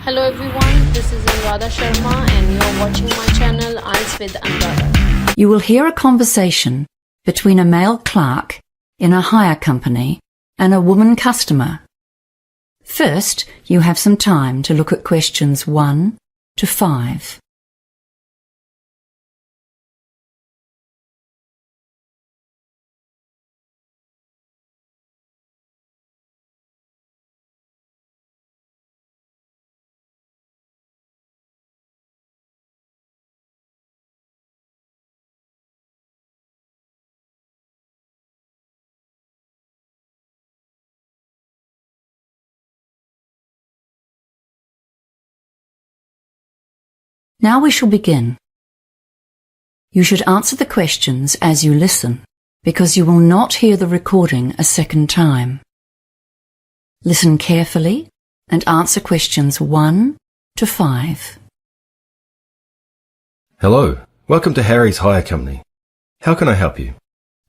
Hello everyone, this is Anuradha Sharma and you're watching my channel IELTS with Anuradha. You will hear a conversation between a male clerk in a hire company and a woman customer. First, you have some time to look at questions 1 to 5. Now we shall begin. You should answer the questions as you listen, because you will not hear the recording a second time. Listen carefully and answer questions 1 to 5. Hello, welcome to Harry's Hire Company. How can I help you?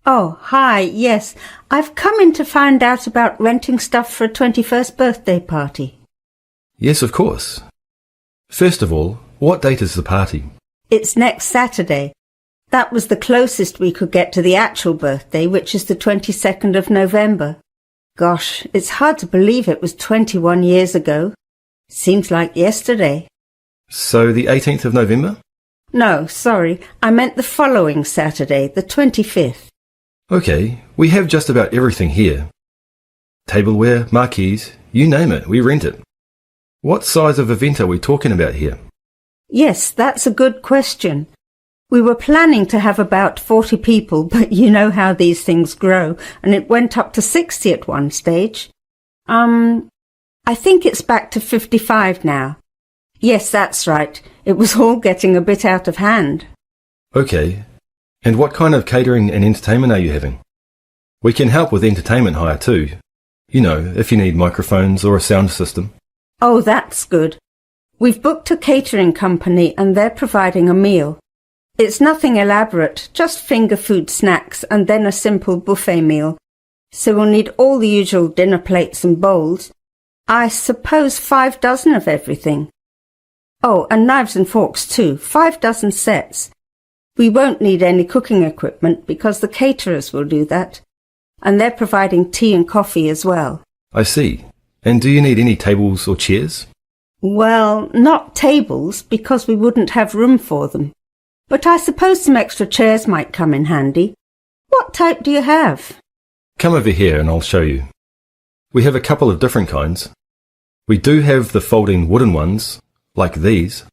Oh, hi, yes. I've come in to find out about renting stuff for a 21st birthday party. Yes, of course. First of all, what date is the party? It's next Saturday. That was the closest we could get to the actual birthday, which is the 22nd of November. Gosh, it's hard to believe it was 21 years ago. Seems like yesterday. So the 18th of November? No, sorry, I meant the following Saturday, the 25th. Okay, we have just about everything here. Tableware, marquees, you name it, we rent it. What size of event are we talking about here? Yes, that's a good question. We were planning to have about 40 people, but you know how these things grow, and it went up to 60 at one stage. I think it's back to 55 now. Yes, that's right. It was all getting a bit out of hand. Okay, and what kind of catering and entertainment are you having? We can help with entertainment hire too. You know, if you need microphones or a sound system. Oh, that's good. We've booked a catering company and they're providing a meal. It's nothing elaborate, just finger food snacks and then a simple buffet meal. So we'll need all the usual dinner plates and bowls. I suppose 5 dozen of everything. Oh, and knives and forks too, 5 dozen sets. We won't need any cooking equipment because the caterers will do that. And they're providing tea and coffee as well. I see. And do you need any tables or chairs? Well, not tables, because we wouldn't have room for them. But I suppose some extra chairs might come in handy. What type do you have? Come over here and I'll show you. We have a couple of different kinds. We do have the folding wooden ones, like these.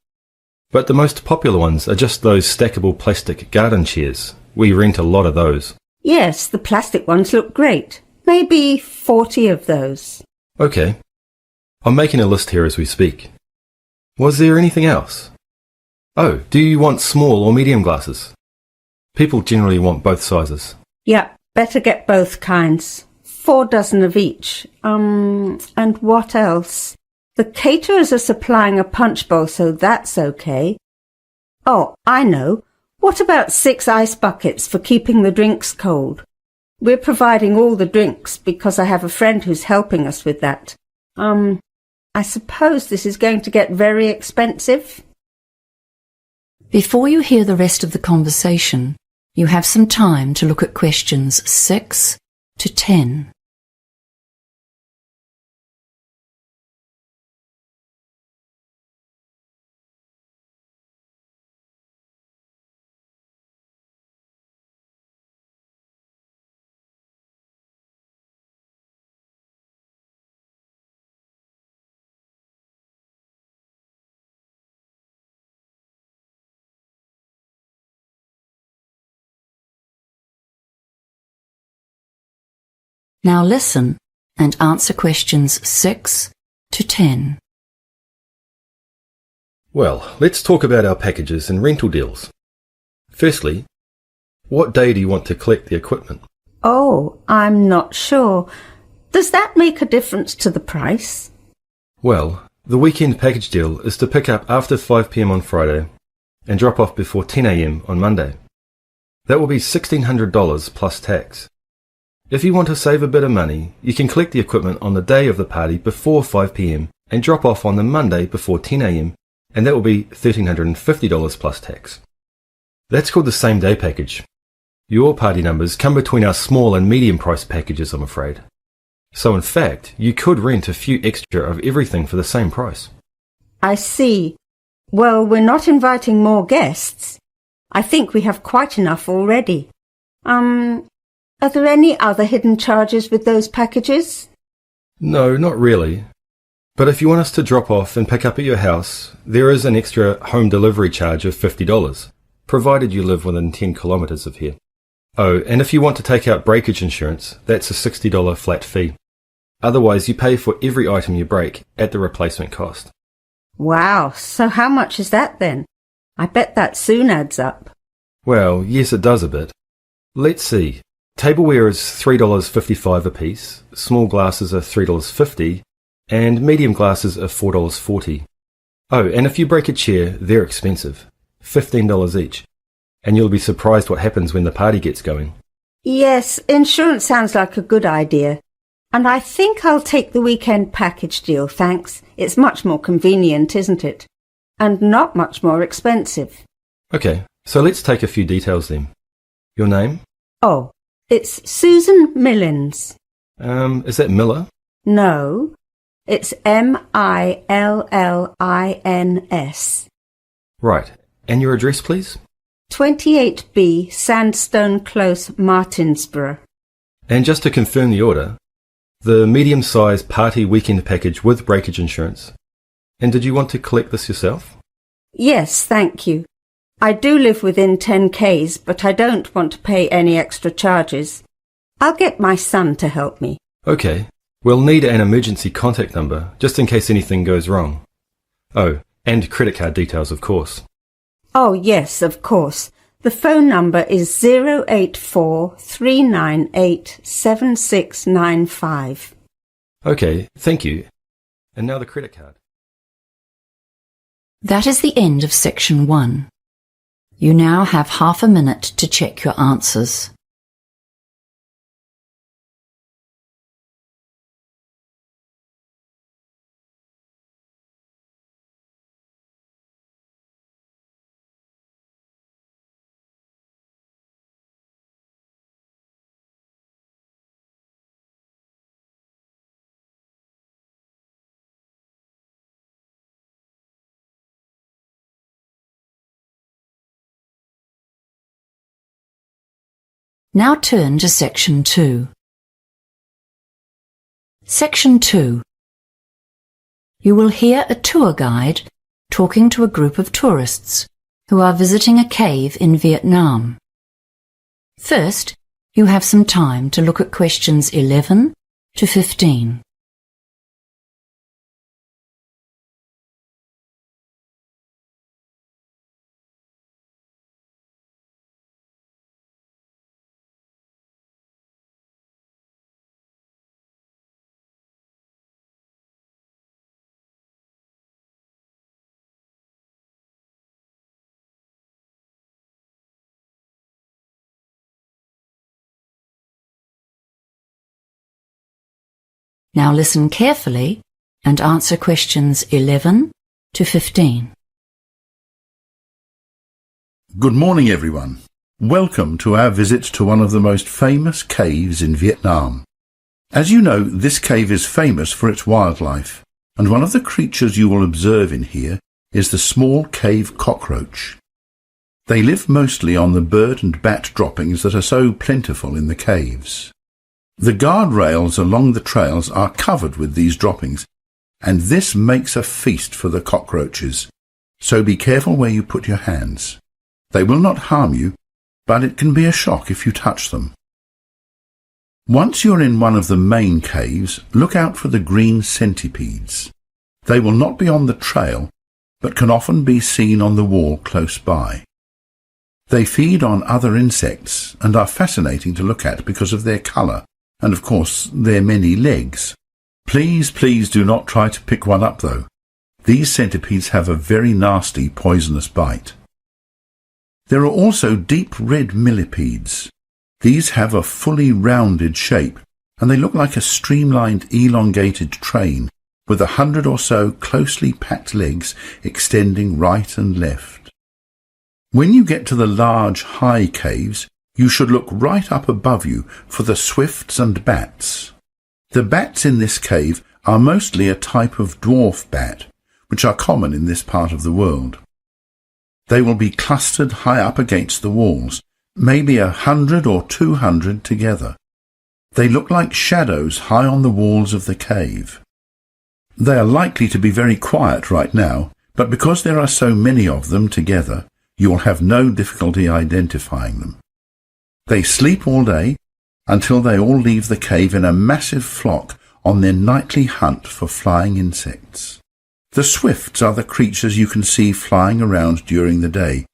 But the most popular ones are just those stackable plastic garden chairs. We rent a lot of those. Yes, the plastic ones look great. Maybe 40 of those. Okay. I'm making a list here as we speak. Was there anything else? Oh, do you want small or medium glasses? People generally want both sizes. Yeah, better get both kinds. 4 dozen of each. And what else? The caterers are supplying a punch bowl, so that's okay. Oh, I know. What about 6 ice buckets for keeping the drinks cold? We're providing all the drinks because I have a friend who's helping us with that. I suppose this is going to get very expensive. Before you hear the rest of the conversation, you have some time to look at questions 6 to 10. Now listen and answer questions 6 to 10. Well, let's talk about our packages and rental deals. Firstly, what day do you want to collect the equipment? Oh, I'm not sure. Does that make a difference to the price? Well, the weekend package deal is to pick up after 5 p.m. on Friday and drop off before 10 a.m. on Monday. That will be $1,600 plus tax. If you want to save a bit of money, you can collect the equipment on the day of the party before 5 p.m. and drop off on the Monday before 10 a.m, and that will be $1,350 plus tax. That's called the same day package. Your party numbers come between our small and medium price packages, I'm afraid. So in fact, you could rent a few extra of everything for the same price. I see. Well, we're not inviting more guests. I think we have quite enough already. Are there any other hidden charges with those packages? No, not really. But if you want us to drop off and pick up at your house, there is an extra home delivery charge of $50, provided you live within 10 kilometres of here. Oh, and if you want to take out breakage insurance, that's a $60 flat fee. Otherwise, you pay for every item you break at the replacement cost. Wow, so how much is that then? I bet that soon adds up. Well, yes, it does a bit. Let's see. Tableware is $3.55 a piece, small glasses are $3.50, and medium glasses are $4.40. Oh, and if you break a chair, they're expensive, $15 each. And you'll be surprised what happens when the party gets going. Yes, insurance sounds like a good idea. And I think I'll take the weekend package deal, thanks. It's much more convenient, isn't it? And not much more expensive. Okay, so let's take a few details then. Your name? Oh, it's Susan Millins. Is that Miller? No, it's Millins. Right, and your address, please? 28B Sandstone Close, Martinsborough. And just to confirm the order, the medium-sized party weekend package with breakage insurance. And did you want to collect this yourself? Yes, thank you. I do live within 10 Ks, but I don't want to pay any extra charges. I'll get my son to help me. Okay, we'll need an emergency contact number, just in case anything goes wrong. Oh, and credit card details, of course. Oh, yes, of course. The phone number is 084-398-7695. Okay, thank you. And now the credit card. That is the end of section 1. You now have half a minute to check your answers. Now turn to section 2. Section 2. You will hear a tour guide talking to a group of tourists who are visiting a cave in Vietnam. First, you have some time to look at questions 11 to 15. Now listen carefully and answer questions 11 to 15. Good morning, everyone. Welcome to our visit to one of the most famous caves in Vietnam. As you know, this cave is famous for its wildlife, and one of the creatures you will observe in here is the small cave cockroach. They live mostly on the bird and bat droppings that are so plentiful in the caves. The guardrails along the trails are covered with these droppings, and this makes a feast for the cockroaches, so be careful where you put your hands. They will not harm you, but it can be a shock if you touch them. Once you're in one of the main caves, look out for the green centipedes. They will not be on the trail, but can often be seen on the wall close by. They feed on other insects and are fascinating to look at because of their colour, and of course their many legs. Please do not try to pick one up though. These centipedes have a very nasty poisonous bite. There are also deep red millipedes. These have a fully rounded shape, and they look like a streamlined elongated train with 100 or so closely packed legs extending right and left. When you get to the large, high caves, you should look right up above you for the swifts and bats. The bats in this cave are mostly a type of dwarf bat, which are common in this part of the world. They will be clustered high up against the walls, maybe 100 or 200 together. They look like shadows high on the walls of the cave. They are likely to be very quiet right now, but because there are so many of them together, you will have no difficulty identifying them. They sleep all day until they all leave the cave in a massive flock on their nightly hunt for flying insects. The swifts are the creatures you can see flying around during the day,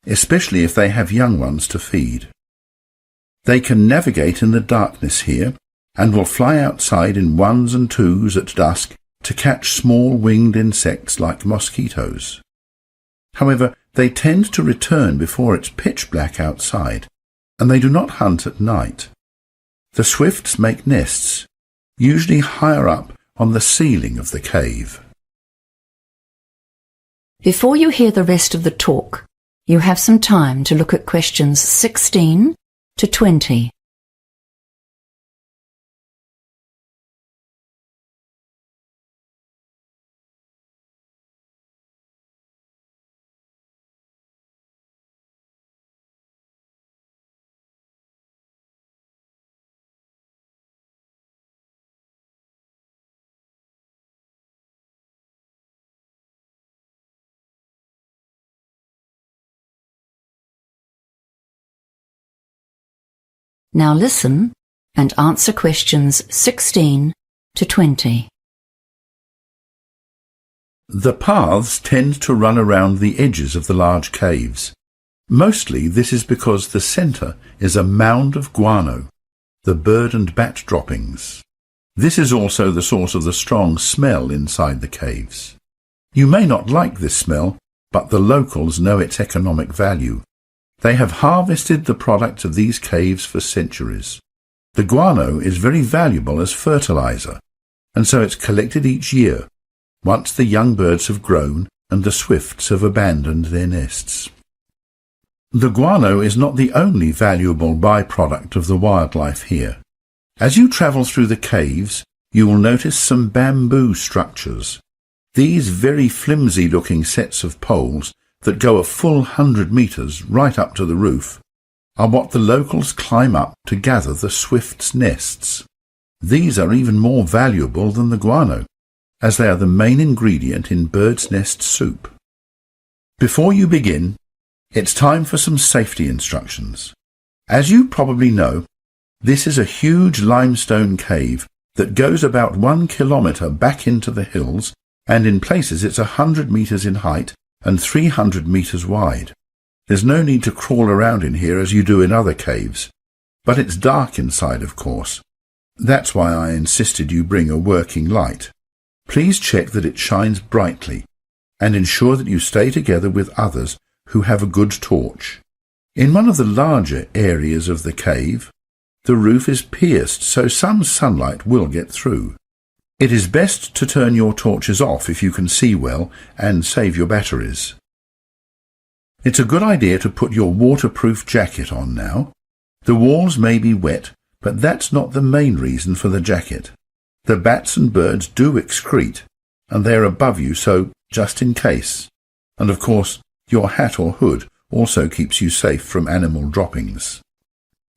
especially if they have young ones to feed. They can navigate in the darkness here and will fly outside in ones and twos at dusk to catch small winged insects like mosquitoes. However, they tend to return before it's pitch black outside, and they do not hunt at night. The swifts make nests, usually higher up on the ceiling of the cave. Before you hear the rest of the talk, you have some time to look at questions 16 to 20. Now listen and answer questions 16 to 20. The paths tend to run around the edges of the large caves. Mostly this is because the centre is a mound of guano, the bird and bat droppings. This is also the source of the strong smell inside the caves. You may not like this smell, but the locals know its economic value. They have harvested the products of these caves for centuries. The guano is very valuable as fertilizer, and so it's collected each year, once the young birds have grown and the swifts have abandoned their nests. The guano is not the only valuable byproduct of the wildlife here. As you travel through the caves, you will notice some bamboo structures. These very flimsy-looking sets of poles that go a full 100 metres right up to the roof are what the locals climb up to gather the swifts' nests. These are even more valuable than the guano, as they are the main ingredient in bird's nest soup. Before you begin, it's time for some safety instructions. As you probably know, this is a huge limestone cave that goes about 1 kilometre back into the hills, and in places it's 100 metres in height and 300 metres wide. There's no need to crawl around in here as you do in other caves, but it's dark inside, of course. That's why I insisted you bring a working light. Please check that it shines brightly, and ensure that you stay together with others who have a good torch. In one of the larger areas of the cave, the roof is pierced, so some sunlight will get through. It is best to turn your torches off if you can see well and save your batteries. It's a good idea to put your waterproof jacket on now. The walls may be wet, but that's not the main reason for the jacket. The bats and birds do excrete, and they're above you, so just in case. And of course, your hat or hood also keeps you safe from animal droppings.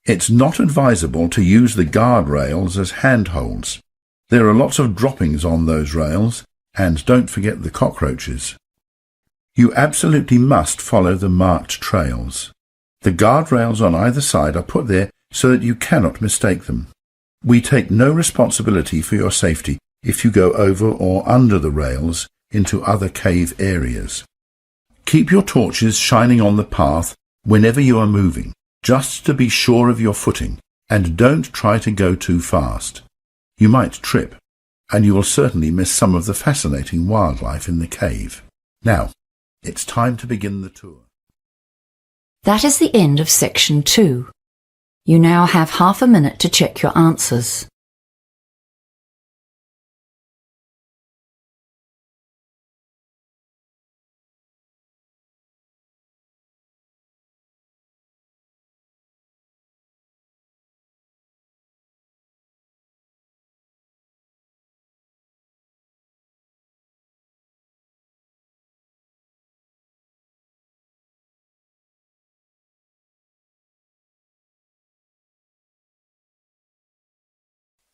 It's not advisable to use the guardrails as handholds. There are lots of droppings on those rails, and don't forget the cockroaches. You absolutely must follow the marked trails. The guardrails on either side are put there so that you cannot mistake them. We take no responsibility for your safety if you go over or under the rails into other cave areas. Keep your torches shining on the path whenever you are moving, just to be sure of your footing, and don't try to go too fast. You might trip, and you will certainly miss some of the fascinating wildlife in the cave. Now, it's time to begin the tour. That is the end of section 2. You now have half a minute to check your answers.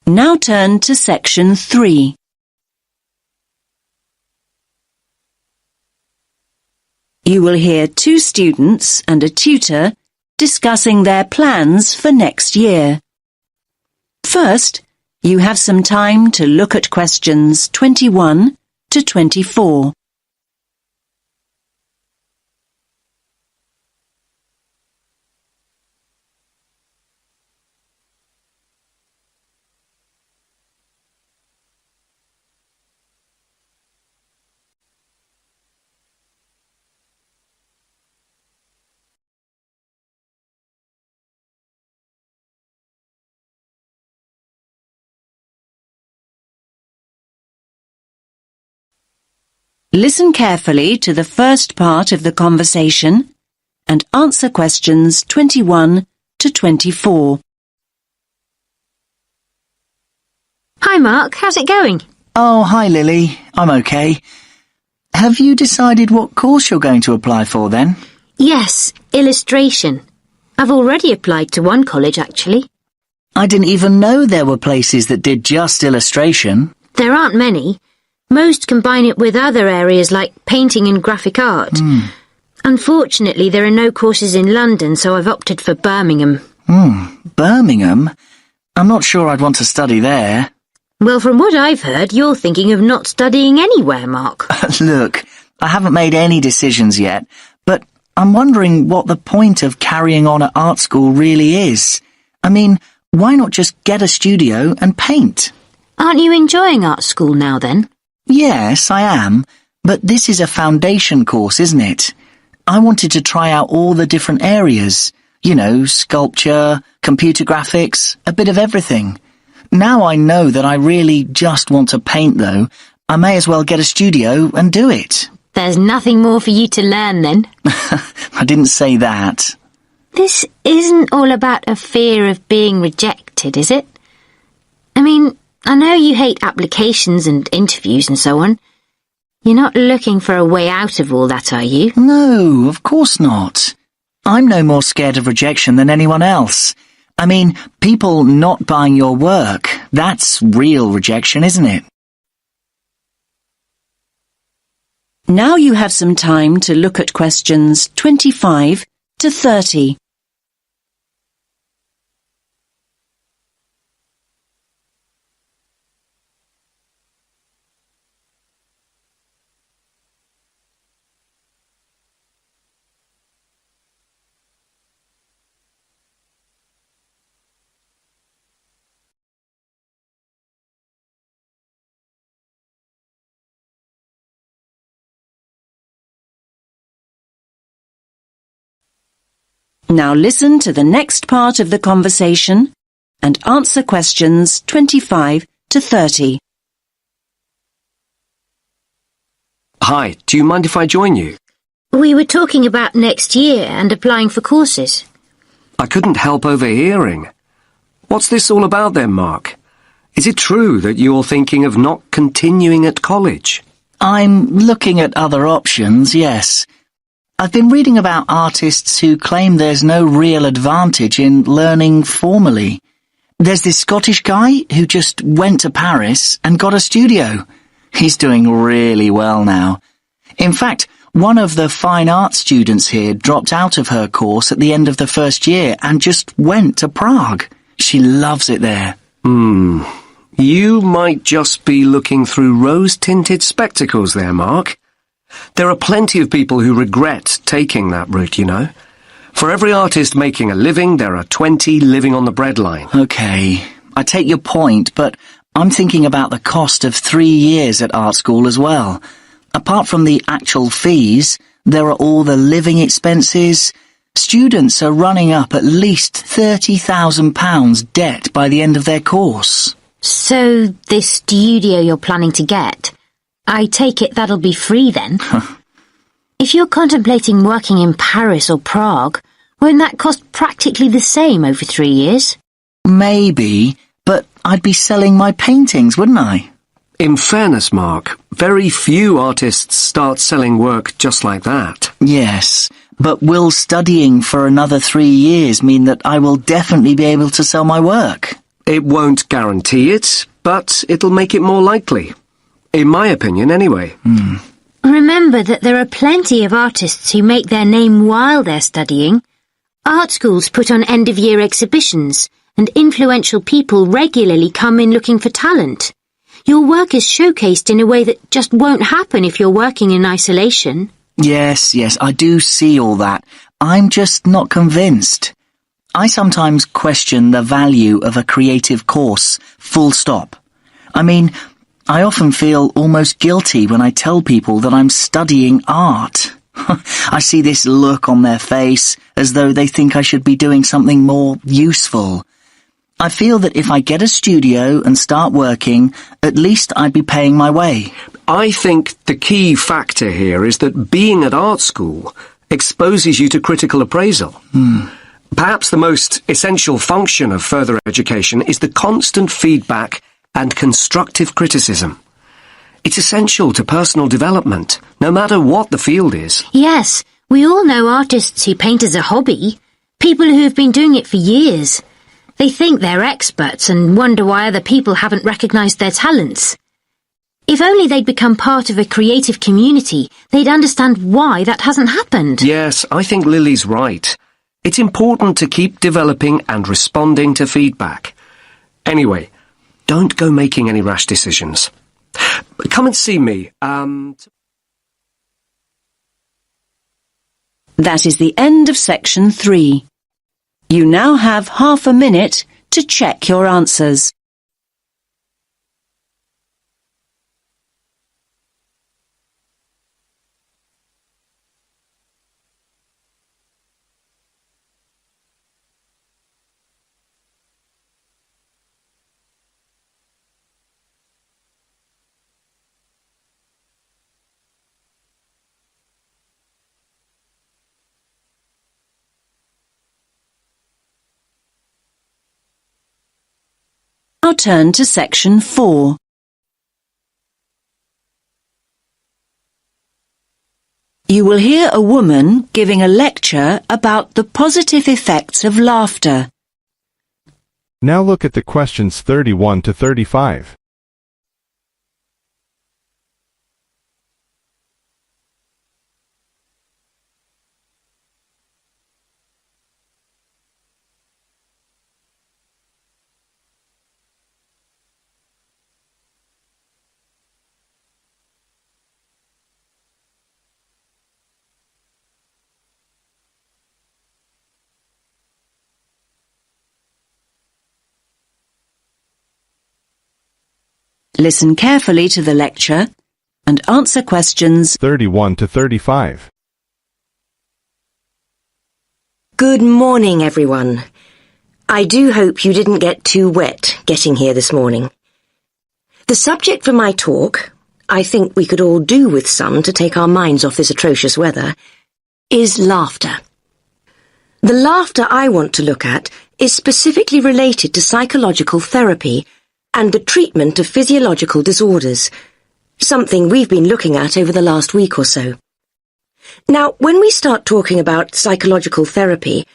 Now turn to section 3. You will hear 2 students and a tutor discussing their plans for next year. First, you have some time to look at questions 21 to 24. Listen carefully to the first part of the conversation and answer questions 21 to 24. Hi Mark, how's it going? Oh, hi Lily. I'm okay. Have you decided what course you're going to apply for then? Yes, illustration. I've already applied to one college actually. I didn't even know there were places that did just illustration. There aren't many. Most combine it with other areas like painting and graphic art. Unfortunately, there are no courses in London, so I've opted for Birmingham. Birmingham? I'm not sure I'd want to study there. Well, from what I've heard, you're thinking of not studying anywhere, Mark. Look, I haven't made any decisions yet, but I'm wondering what the point of carrying on at art school really is. I mean, why not just get a studio and paint? Aren't you enjoying art school now then? Yes, I am, but this is a foundation course, isn't it? I wanted to try out all the different areas. You know, sculpture, computer graphics, a bit of everything. Now I know that I really just want to paint, though. I may as well get a studio and do it. There's nothing more for you to learn then. I didn't say that. This isn't all about a fear of being rejected, is it? I mean, I know you hate applications and interviews and so on. You're not looking for a way out of all that, are you? No, of course not. I'm no more scared of rejection than anyone else. I mean, people not buying your work, that's real rejection, isn't it? Now you have some time to look at questions 25 to 30. Now listen to the next part of the conversation and answer questions 25 to 30. Hi, do you mind if I join you? We were talking about next year and applying for courses. I couldn't help overhearing. What's this all about then, Mark? Is it true that you're thinking of not continuing at college? I'm looking at other options, yes. I've been reading about artists who claim there's no real advantage in learning formally. There's this Scottish guy who just went to Paris and got a studio. He's doing really well now. In fact, one of the fine arts students here dropped out of her course at the end of the first year and just went to Prague. She loves it there. You might just be looking through rose-tinted spectacles there, Mark. There are plenty of people who regret taking that route, you know. For every artist making a living, there are 20 living on the breadline. Okay, I take your point, but I'm thinking about the cost of 3 years at art school as well. Apart from the actual fees, there are all the living expenses. Students are running up at least £30,000 debt by the end of their course. So, this studio you're planning to get, I take it that'll be free then? If you're contemplating working in Paris or Prague, won't that cost practically the same over 3 years? Maybe, but I'd be selling my paintings, wouldn't I? In fairness, Mark, very few artists start selling work just like that. Yes, but will studying for another 3 years mean that I will definitely be able to sell my work? It won't guarantee it, but it'll make it more likely. In my opinion, anyway. Remember that there are plenty of artists who make their name while they're studying. Art schools put on end-of-year exhibitions, and influential people regularly come in looking for talent. Your work is showcased in a way that just won't happen if you're working in isolation. Yes, I do see all that. I'm just not convinced. I sometimes question the value of a creative course, full stop. I mean, I often feel almost guilty when I tell people that I'm studying art. I see this look on their face as though they think I should be doing something more useful. I feel that if I get a studio and start working, at least I'd be paying my way. I think the key factor here is that being at art school exposes you to critical appraisal. Perhaps the most essential function of further education is the constant feedback and constructive criticism. It's essential to personal development, no matter what the field is. Yes, we all know artists who paint as a hobby, people who have been doing it for years. They think they're experts and wonder why other people haven't recognised their talents. If only they'd become part of a creative community, they'd understand why that hasn't happened. Yes, I think Lily's right. It's important to keep developing and responding to feedback. Anyway, don't go making any rash decisions. Come and see me. That is the end of section 3. You now have half a minute to check your answers. Now turn to section 4. You will hear a woman giving a lecture about the positive effects of laughter. Now look at the questions 31 to 35. Listen carefully to the lecture and answer questions 31 to 35. Good morning, everyone. I do hope you didn't get too wet getting here this morning. The subject for my talk, I think we could all do with some to take our minds off this atrocious weather, is laughter. The laughter I want to look at is specifically related to psychological therapy and the treatment of physiological disorders, something we've been looking at over the last week or so. Now, when we start talking about psychological therapy,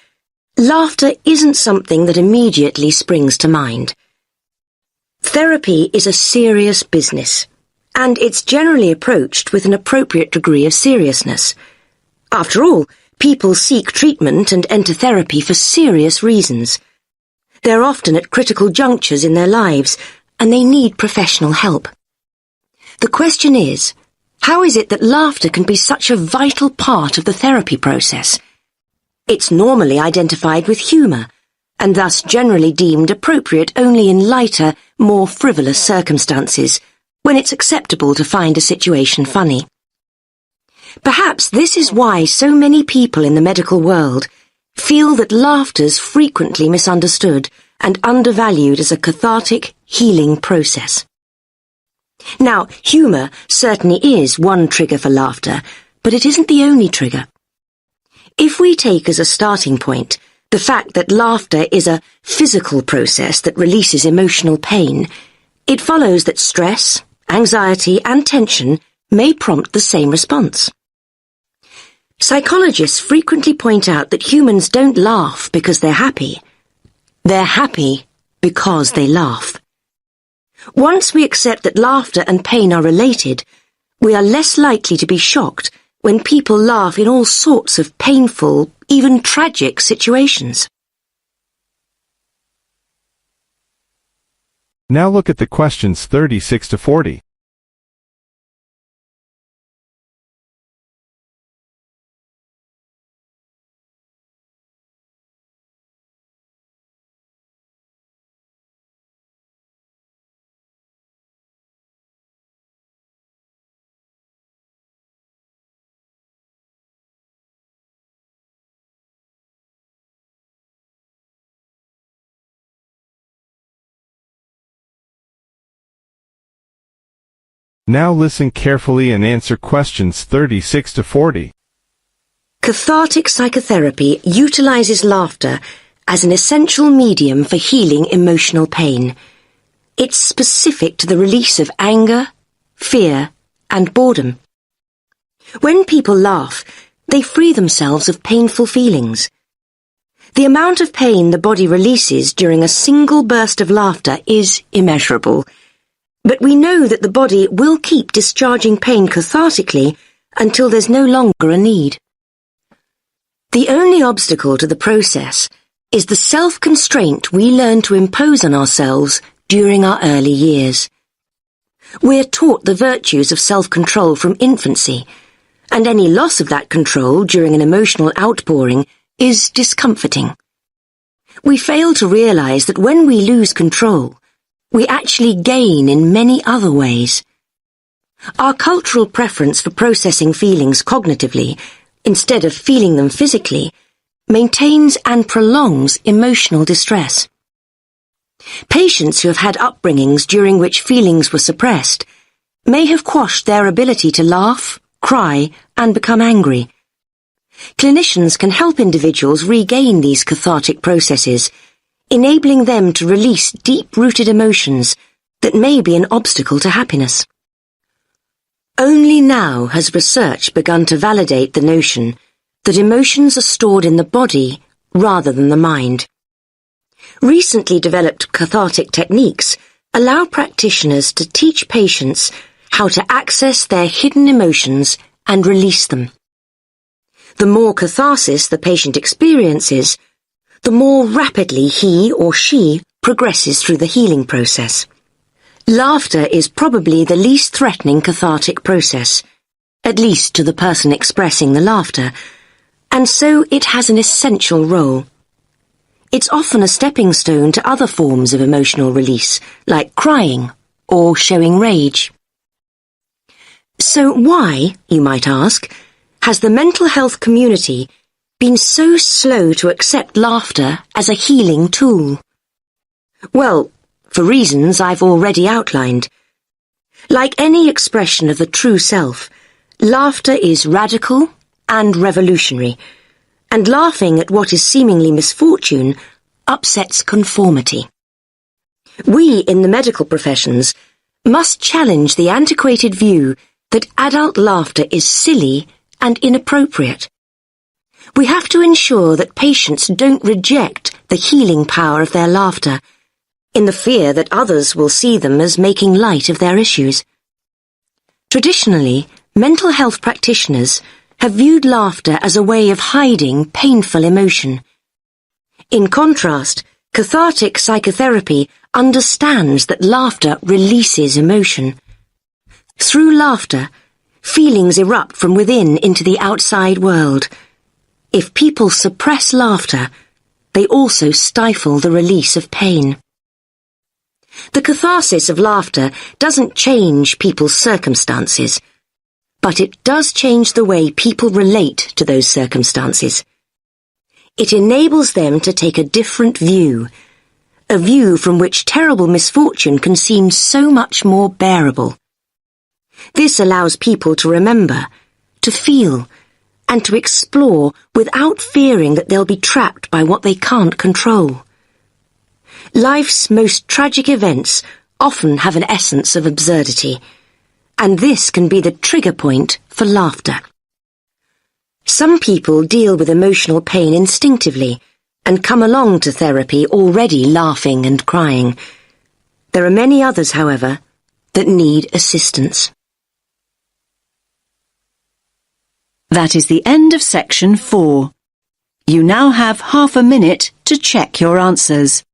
laughter isn't something that immediately springs to mind. Therapy is a serious business, and it's generally approached with an appropriate degree of seriousness. After all, people seek treatment and enter therapy for serious reasons. They're often at critical junctures in their lives, and they need professional help. The question is, how is it that laughter can be such a vital part of the therapy process? It's normally identified with humour, and thus generally deemed appropriate only in lighter, more frivolous circumstances, when it's acceptable to find a situation funny. Perhaps this is why so many people in the medical world feel that laughter's frequently misunderstood and undervalued as a cathartic, healing process. Now, humour certainly is one trigger for laughter, but it isn't the only trigger. If we take as a starting point the fact that laughter is a physical process that releases emotional pain, it follows that stress, anxiety and tension may prompt the same response. Psychologists frequently point out that humans don't laugh because they're happy. They're happy because they laugh. Once we accept that laughter and pain are related, we are less likely to be shocked when people laugh in all sorts of painful, even tragic situations. Now look at the questions 36 to 40. Now listen carefully and answer questions 36 to 40. Cathartic psychotherapy utilizes laughter as an essential medium for healing emotional pain. It's specific to the release of anger, fear, and boredom. When people laugh, they free themselves of painful feelings. The amount of pain the body releases during a single burst of laughter is immeasurable, but we know that the body will keep discharging pain cathartically until there's no longer a need. The only obstacle to the process is the self-constraint we learn to impose on ourselves during our early years. We're taught the virtues of self-control from infancy, and any loss of that control during an emotional outpouring is discomforting. We fail to realize that when we lose control, we actually gain in many other ways. Our cultural preference for processing feelings cognitively, instead of feeling them physically, maintains and prolongs emotional distress. Patients who have had upbringings during which feelings were suppressed may have quashed their ability to laugh, cry, and become angry. Clinicians can help individuals regain these cathartic processes, enabling them to release deep-rooted emotions that may be an obstacle to happiness. Only now has research begun to validate the notion that emotions are stored in the body rather than the mind. Recently developed cathartic techniques allow practitioners to teach patients how to access their hidden emotions and release them. The more catharsis the patient experiences, the more rapidly he or she progresses through the healing process. Laughter is probably the least threatening cathartic process, at least to the person expressing the laughter, and so it has an essential role. It's often a stepping stone to other forms of emotional release, like crying or showing rage. So why, you might ask, has the mental health community been so slow to accept laughter as a healing tool? Well, for reasons I've already outlined. Like any expression of the true self, laughter is radical and revolutionary, and laughing at what is seemingly misfortune upsets conformity. We in the medical professions must challenge the antiquated view that adult laughter is silly and inappropriate. We have to ensure that patients don't reject the healing power of their laughter, in the fear that others will see them as making light of their issues. Traditionally, mental health practitioners have viewed laughter as a way of hiding painful emotion. In contrast, cathartic psychotherapy understands that laughter releases emotion. Through laughter, feelings erupt from within into the outside world. If people suppress laughter, they also stifle the release of pain. The catharsis of laughter doesn't change people's circumstances, but it does change the way people relate to those circumstances. It enables them to take a different view, a view from which terrible misfortune can seem so much more bearable. This allows people to remember, to feel, and to explore without fearing that they'll be trapped by what they can't control. Life's most tragic events often have an essence of absurdity, and this can be the trigger point for laughter. Some people deal with emotional pain instinctively, and come along to therapy already laughing and crying. There are many others, however, that need assistance. That is the end of section 4. You now have half a minute to check your answers.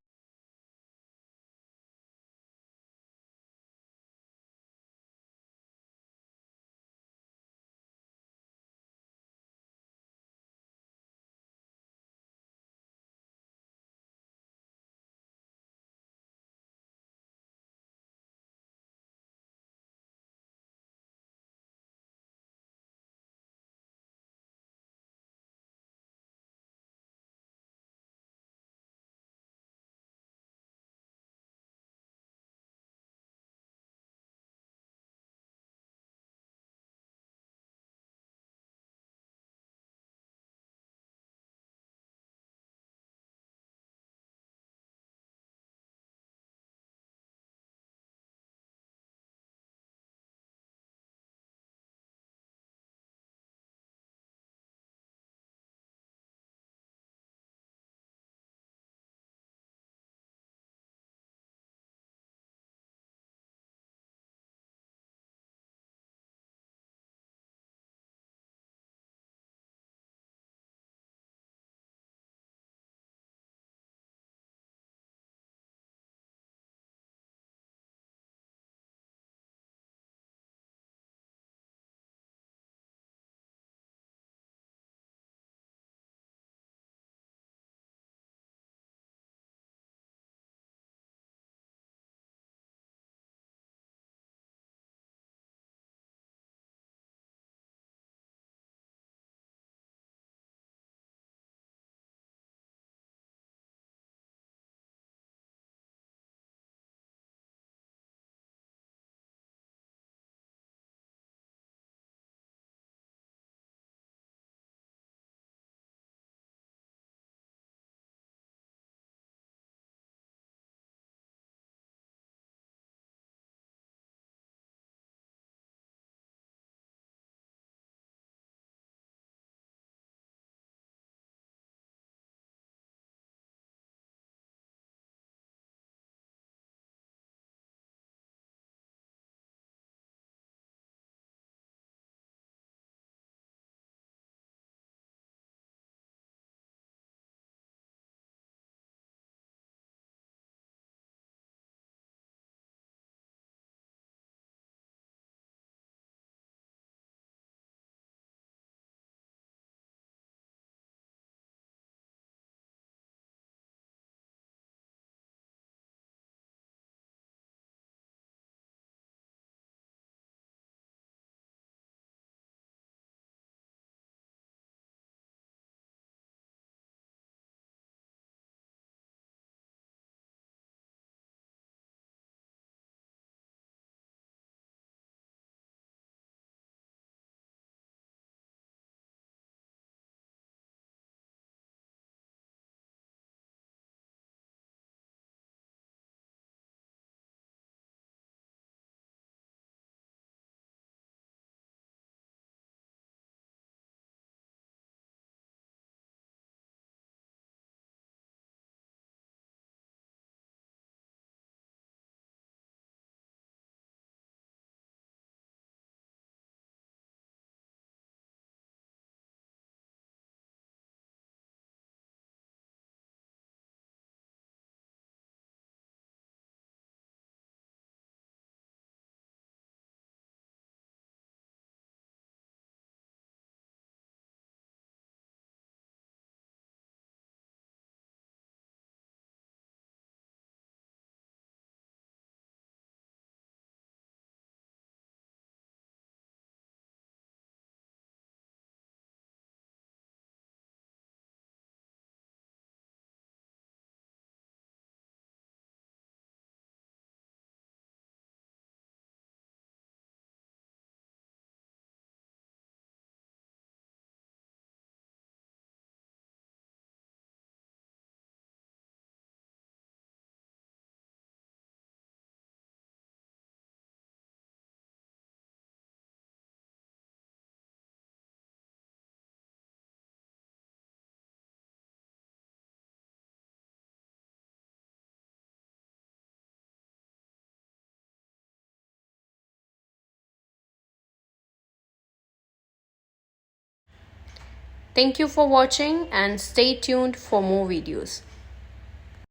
Thank you for watching and stay tuned for more videos.